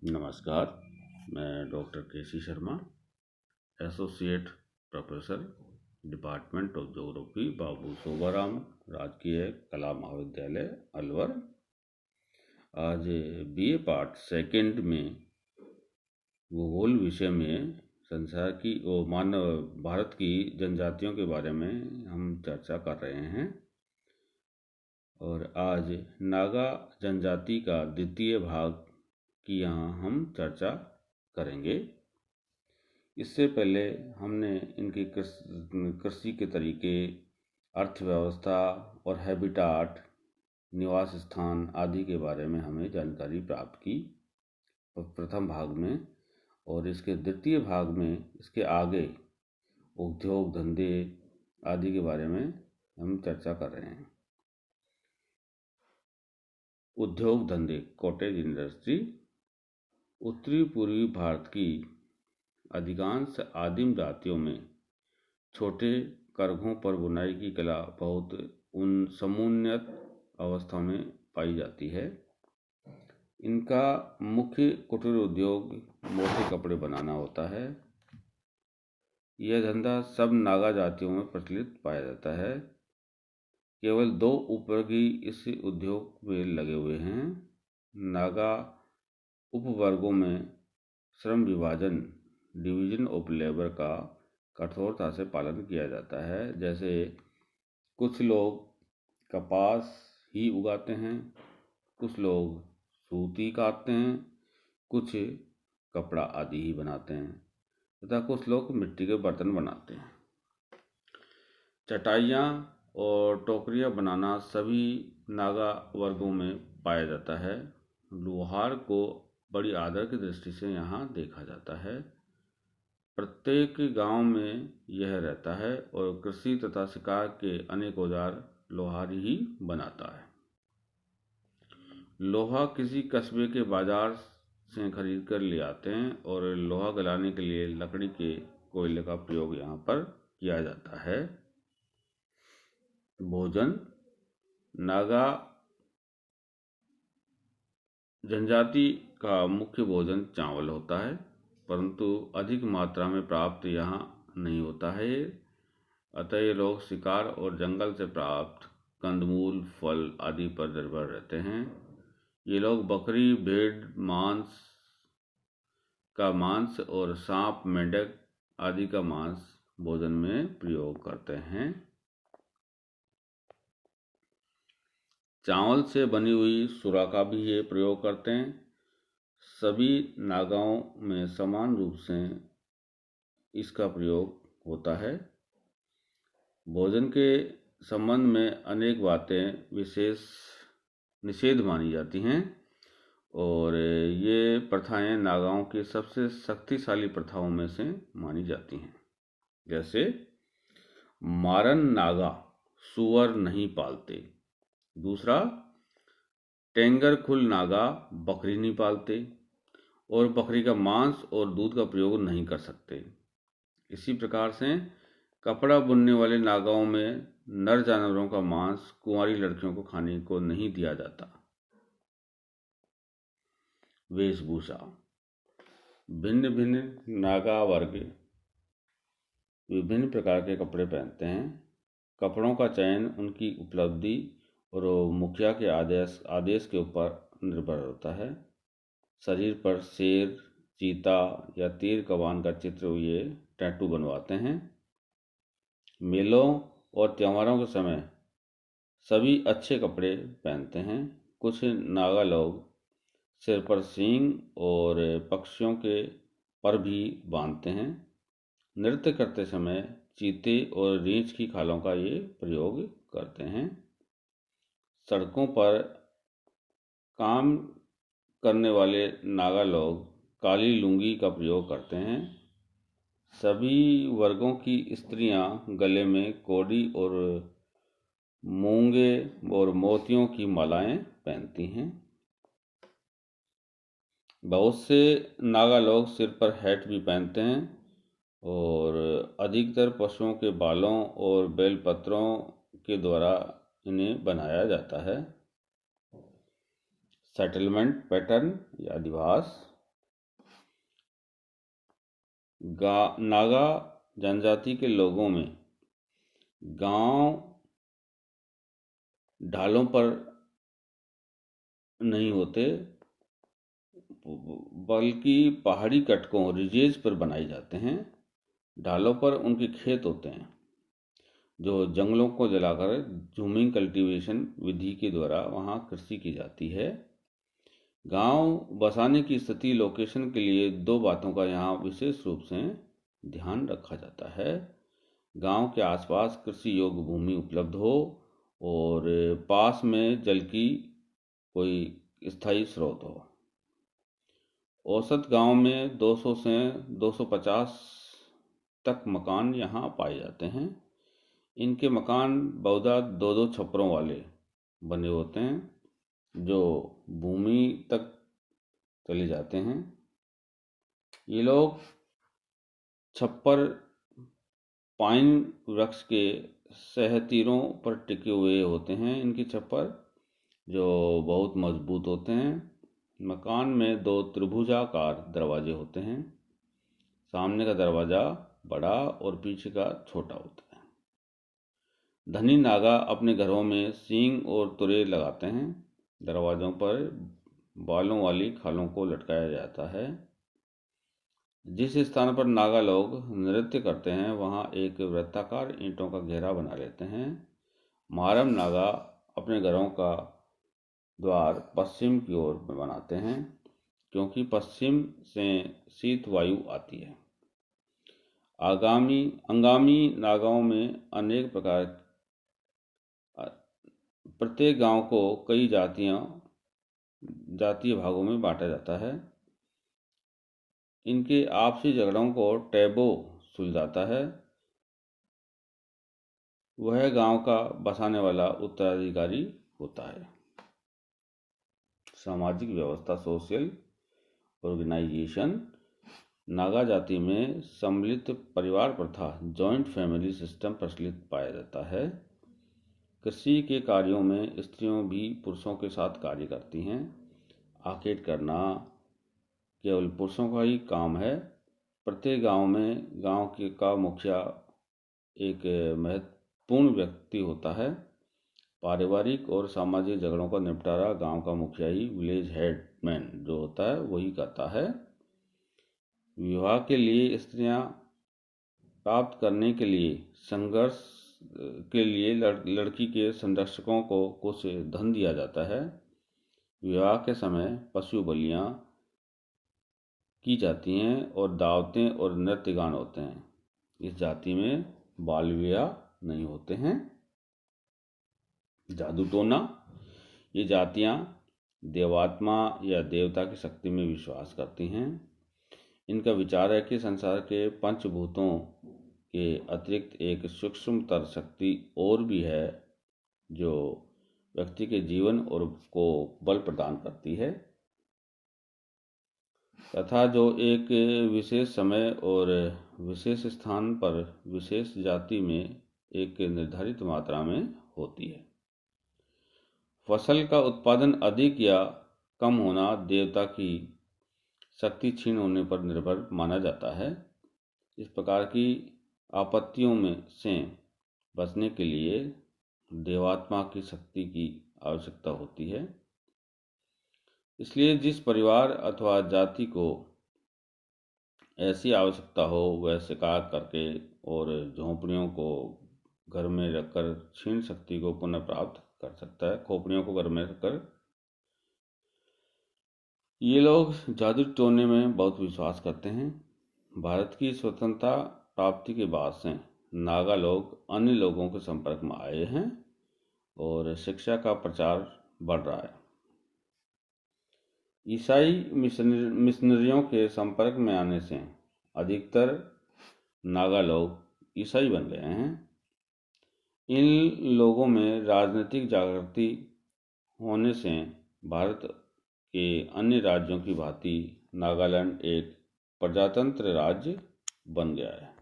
नमस्कार। मैं doctor K C. Sharma, associate professor, department of geography, Babu Shobharam Rajkiya Kala महाविद्यालय अलवर। आज बीए पार्ट सेकंड में भूगोल विषय में संसार की भारत की जनजातियों के बारे में हम चर्चा कर रहे हैं। और आज नागा जनजाति का द्वितीय भाग की यहाँ हम चर्चा करेंगे। इससे पहले हमने इनकी कृषि के तरीके, अर्थव्यवस्था और हैबिटाट, निवास स्थान आदि के बारे में हमें जानकारी प्राप्त की प्रथम भाग में। और इसके द्वितीय भाग में इसके आगे उद्योग धंधे आदि के बारे में हम चर्चा कर रहे हैं। उद्योग धंधे, कॉटेज इंडस्ट्री। उत्तरी पूर्वी भारत की अधिकांश आदिम जातियों में छोटे करघों पर बुनाई की कला बहुत समुन्नत अवस्था में पाई जाती है। इनका मुख्य कुटीर उद्योग मोटे कपड़े बनाना होता है। यह धंधा सब नागा जातियों में प्रचलित पाया जाता है। केवल 2 उपवर्गी इस उद्योग में लगे हुए हैं। नागा उपवर्गों में श्रम विभाजन, डिवीजन ऑफ लेबर का कठोरता से पालन किया जाता है। जैसे कुछ लोग कपास ही उगाते हैं, कुछ लोग सूती काटते हैं, कुछ कपड़ा आदि ही बनाते हैं तथा कुछ लोग मिट्टी के बर्तन बनाते हैं। चटाइयाँ और टोकरियाँ बनाना सभी नागा वर्गों में पाया जाता है। लोहार को बड़ी आदर की दृष्टि से यहाँ देखा जाता है। प्रत्येक गांव में यह रहता है और कृषि तथा शिकार के अनेक औजार लोहार ही बनाता है। लोहा किसी कस्बे के बाजार से खरीद कर ले आते हैं और लोहा गलाने के लिए लकड़ी के कोयले का प्रयोग यहाँ पर किया जाता है। भोजन, नागा जनजाति का मुख्य भोजन चावल होता है, परंतु अधिक मात्रा में प्राप्त यहाँ नहीं होता है। अतः ये लोग शिकार और जंगल से प्राप्त कंदमूल, फल आदि पर निर्भर रहते हैं। ये लोग बकरी, भेड़ का मांस और सांप, मेंढक आदि का मांस भोजन में प्रयोग करते हैं। चावल से बनी हुई सुरा का भी ये प्रयोग करते हैं। सभी नागाओं में समान रूप से इसका प्रयोग होता है। भोजन के संबंध में अनेक बातें विशेष निषेध मानी जाती हैं और ये प्रथाएं नागाओं की सबसे शक्तिशाली प्रथाओं में से मानी जाती हैं। जैसे मारन नागा सुअर नहीं पालते। दूसरा, टेंगरखुल नागा बकरी नहीं पालते और बकरी का मांस और दूध का प्रयोग नहीं कर सकते। इसी प्रकार से कपड़ा बुनने वाले नागाओं में नर जानवरों का मांस कुंवारी लड़कियों को खाने को नहीं दिया जाता। वेशभूषा, भिन्न भिन्न नागा वर्ग विभिन्न प्रकार के कपड़े पहनते हैं। कपड़ों का चयन उनकी उपलब्धि और मुखिया के आदेश के ऊपर निर्भर होता है। शरीर पर शेर, चीता या तीर कमान का चित्र ये टैटू बनवाते हैं। मेलों और त्योहारों के समय सभी अच्छे कपड़े पहनते हैं। कुछ नागा लोग सिर पर सींग और पक्षियों के पर भी बांधते हैं। नृत्य करते समय चीते और रीछ की खालों का ये प्रयोग करते हैं। सड़कों पर काम करने वाले नागा लोग काली लुंगी का प्रयोग करते हैं। सभी वर्गों की स्त्रियां गले में कोडी और मूंगे और मोतियों की मालाएं पहनती हैं। बहुत से नागा लोग सिर पर हैट भी पहनते हैं और अधिकतर पशुओं के बालों और बेलपत्रों के द्वारा इन्हें बनाया जाता है। सेटलमेंट पैटर्न या अधिवास, नागा जनजाति के लोगों में गांव ढालों पर नहीं होते, बल्कि पहाड़ी कटकों रिजेज पर बनाए जाते हैं। ढालों पर उनके खेत होते हैं, जो जंगलों को जलाकर झूमिंग कल्टीवेशन विधि के द्वारा वहाँ कृषि की जाती है। गांव बसाने की स्थिति लोकेशन के लिए दो बातों का यहाँ विशेष रूप से ध्यान रखा जाता है। गांव के आसपास कृषि योग्य भूमि उपलब्ध हो और पास में जल की कोई स्थायी स्रोत हो। औसत गांव में 200 से 250 तक मकान यहाँ पाए जाते हैं। इनके मकान बहुधा दो दो छप्परों वाले बने होते हैं, जो भूमि तक चले जाते हैं। ये लोग छप्पर पाइन वृक्ष के सहतीरों पर टिके हुए होते हैं। इनके छप्पर जो बहुत मजबूत होते हैं। मकान में दो त्रिभुजाकार दरवाजे होते हैं। सामने का दरवाज़ा बड़ा और पीछे का छोटा होता है। धनी नागा अपने घरों में सींग और तुरे लगाते हैं। दरवाज़ों पर बालों वाली खालों को लटकाया जाता है। जिस स्थान पर नागा लोग नृत्य करते हैं वहाँ एक वृत्ताकार ईंटों का घेरा बना लेते हैं। मारम नागा अपने घरों का द्वार पश्चिम की ओर बनाते हैं, क्योंकि पश्चिम से शीत वायु आती है। अंगामी नागाओं में अनेक प्रकार, प्रत्येक गांव को कई जातीय भागों में बांटा जाता है। इनके आपसी झगड़ों को टैबो सुलझाता है। वह गांव का बसाने वाला उत्तराधिकारी होता है। सामाजिक व्यवस्था, सोशल ऑर्गेनाइजेशन। नागा जाति में सम्मिलित परिवार प्रथा, जॉइंट फैमिली सिस्टम प्रचलित पाया जाता है। कृषि के कार्यों में स्त्रियों भी पुरुषों के साथ कार्य करती हैं। आखेट करना केवल पुरुषों का ही काम है। प्रत्येक गांव में गांव का मुखिया एक महत्वपूर्ण व्यक्ति होता है। पारिवारिक और सामाजिक झगड़ों का निपटारा गांव का मुखिया ही, विलेज हेडमैन जो होता है, वही करता है। विवाह के लिए स्त्रियां प्राप्त करने के लिए संघर्ष के लिए लड़की के संरक्षकों को कुछ धन दिया जाता है। विवाह के समय पशु बलियां की जाती हैं और दावतें और नृत्य गान होते हैं। इस जाति में बाल विवाह नहीं होते हैं। जादू टोना। ये जातियां देवात्मा या देवता की शक्ति में विश्वास करती हैं। इनका विचार है कि संसार के पंचभूतों के अतिरिक्त एक सूक्ष्मतर शक्ति और भी है, जो व्यक्ति के जीवन और को बल प्रदान करती है, तथा जो एक विशेष समय और विशेष स्थान पर विशेष जाति में एक निर्धारित मात्रा में होती है। फसल का उत्पादन अधिक या कम होना देवता की शक्ति क्षीण होने पर निर्भर माना जाता है। इस प्रकार की आपत्तियों में से बचने के लिए देवात्मा की शक्ति की आवश्यकता होती है। इसलिए जिस परिवार अथवा जाति को ऐसी आवश्यकता हो, वह शिकार करके और झोंपड़ियों को घर में रखकर क्षीण शक्ति को पुनः प्राप्त कर सकता है। खोपड़ियों को घर में रखकर। ये लोग जादू टोने में बहुत विश्वास करते हैं। भारत की स्वतंत्रता प्राप्ति के बाद से नागा लोग अन्य लोगों के संपर्क में आए हैं और शिक्षा का प्रचार बढ़ रहा है। ईसाई मिशनरियों के संपर्क में आने से अधिकतर नागा लोग ईसाई बन गए हैं। इन लोगों में राजनीतिक जागृति होने से भारत के अन्य राज्यों की भांति नागालैंड एक प्रजातंत्र राज्य बन गया है।